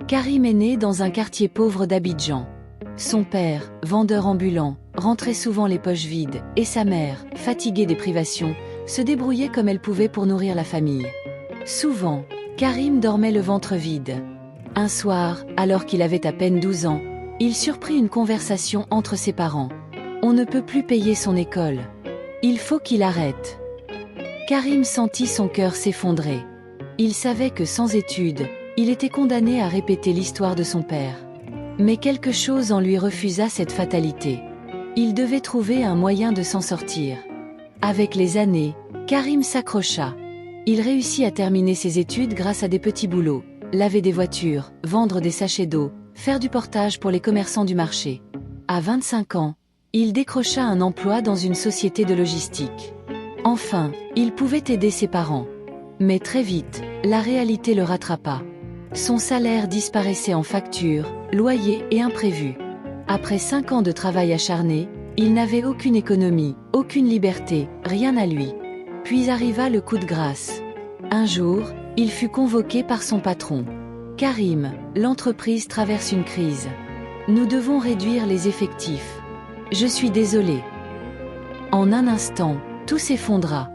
Karim est né dans un quartier pauvre d'Abidjan. Son père, vendeur ambulant, rentrait souvent les poches vides, et sa mère, fatiguée des privations, se débrouillait comme elle pouvait pour nourrir la famille. Souvent, Karim dormait le ventre vide. Un soir, alors qu'il avait à peine 12 ans, il surprit une conversation entre ses parents. On ne peut plus payer son école. Il faut qu'il arrête. Karim sentit son cœur s'effondrer. Il savait que sans études, il était condamné à répéter l'histoire de son père. Mais quelque chose en lui refusa cette fatalité. Il devait trouver un moyen de s'en sortir. Avec les années, Karim s'accrocha. Il réussit à terminer ses études grâce à des petits boulots, laver des voitures, vendre des sachets d'eau, faire du portage pour les commerçants du marché. À 25 ans, il décrocha un emploi dans une société de logistique. Enfin, il pouvait aider ses parents. Mais très vite, la réalité le rattrapa. Son salaire disparaissait en factures, loyers et imprévus. Après 5 ans de travail acharné, il n'avait aucune économie, aucune liberté, rien à lui. Puis arriva le coup de grâce. Un jour, il fut convoqué par son patron. « Karim, l'entreprise traverse une crise. Nous devons réduire les effectifs. Je suis désolé. » En un instant, tout s'effondra.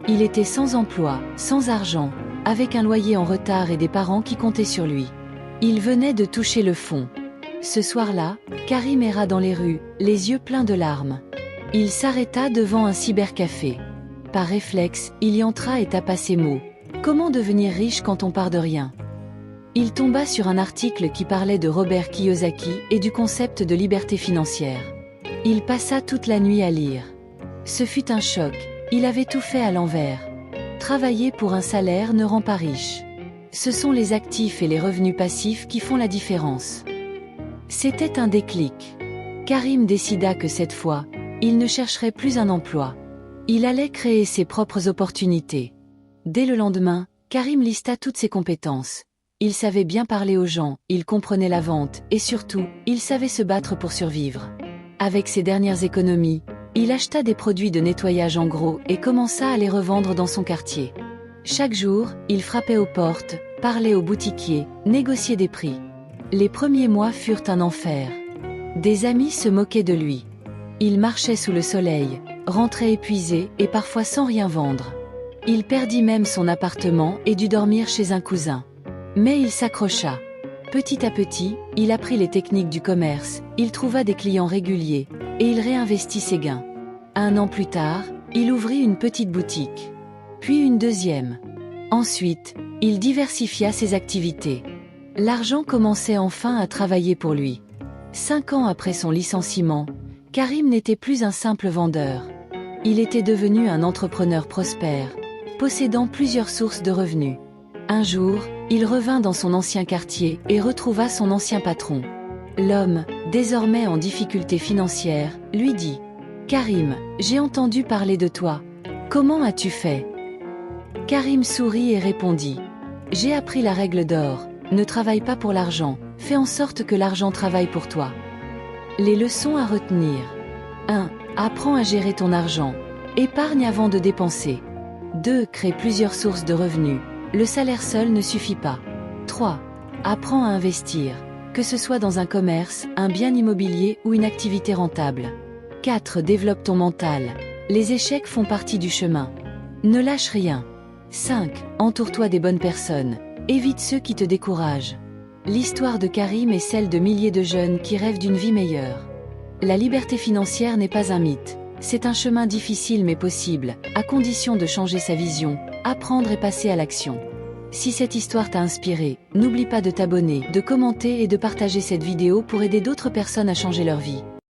Il était sans emploi, sans argent, avec un loyer en retard et des parents qui comptaient sur lui. Il venait de toucher le fond. Ce soir-là, Karim erra dans les rues, les yeux pleins de larmes. Il s'arrêta devant un cybercafé. Par réflexe, il y entra et tapa ces mots. Comment devenir riche quand on part de rien? Il tomba sur un article qui parlait de Robert Kiyosaki et du concept de liberté financière. Il passa toute la nuit à lire. Ce fut un choc, il avait tout fait à l'envers. Travailler pour un salaire ne rend pas riche. Ce sont les actifs et les revenus passifs qui font la différence. C'était un déclic. Karim décida que cette fois, il ne chercherait plus un emploi. Il allait créer ses propres opportunités. Dès le lendemain, Karim lista toutes ses compétences. Il savait bien parler aux gens, il comprenait la vente, et surtout, il savait se battre pour survivre. Avec ses dernières économies, il acheta des produits de nettoyage en gros et commença à les revendre dans son quartier. Chaque jour, il frappait aux portes, parlait aux boutiquiers, négociait des prix. Les premiers mois furent un enfer. Des amis se moquaient de lui. Il marchait sous le soleil, rentrait épuisé et parfois sans rien vendre. Il perdit même son appartement et dut dormir chez un cousin. Mais il s'accrocha. Petit à petit, il apprit les techniques du commerce, il trouva des clients réguliers, et il réinvestit ses gains. 1 an plus tard, il ouvrit une petite boutique. Puis une deuxième. Ensuite, il diversifia ses activités. L'argent commençait enfin à travailler pour lui. 5 ans après son licenciement, Karim n'était plus un simple vendeur. Il était devenu un entrepreneur prospère, possédant plusieurs sources de revenus. Un jour, il revint dans son ancien quartier et retrouva son ancien patron. L'homme, désormais en difficulté financière, lui dit « Karim, j'ai entendu parler de toi. Comment as-tu fait ?» Karim sourit et répondit « J'ai appris la règle d'or, ne travaille pas pour l'argent, fais en sorte que l'argent travaille pour toi. » Les leçons à retenir. 1. Apprends à gérer ton argent. Épargne avant de dépenser. 2. Crée plusieurs sources de revenus. Le salaire seul ne suffit pas. 3. Apprends à investir, que ce soit dans un commerce, un bien immobilier ou une activité rentable. 4. Développe ton mental. Les échecs font partie du chemin. Ne lâche rien. 5. Entoure-toi des bonnes personnes. Évite ceux qui te découragent. L'histoire de Karim est celle de milliers de jeunes qui rêvent d'une vie meilleure. La liberté financière n'est pas un mythe. C'est un chemin difficile mais possible, à condition de changer sa vision, apprendre et passer à l'action. Si cette histoire t'a inspiré, n'oublie pas de t'abonner, de commenter et de partager cette vidéo pour aider d'autres personnes à changer leur vie.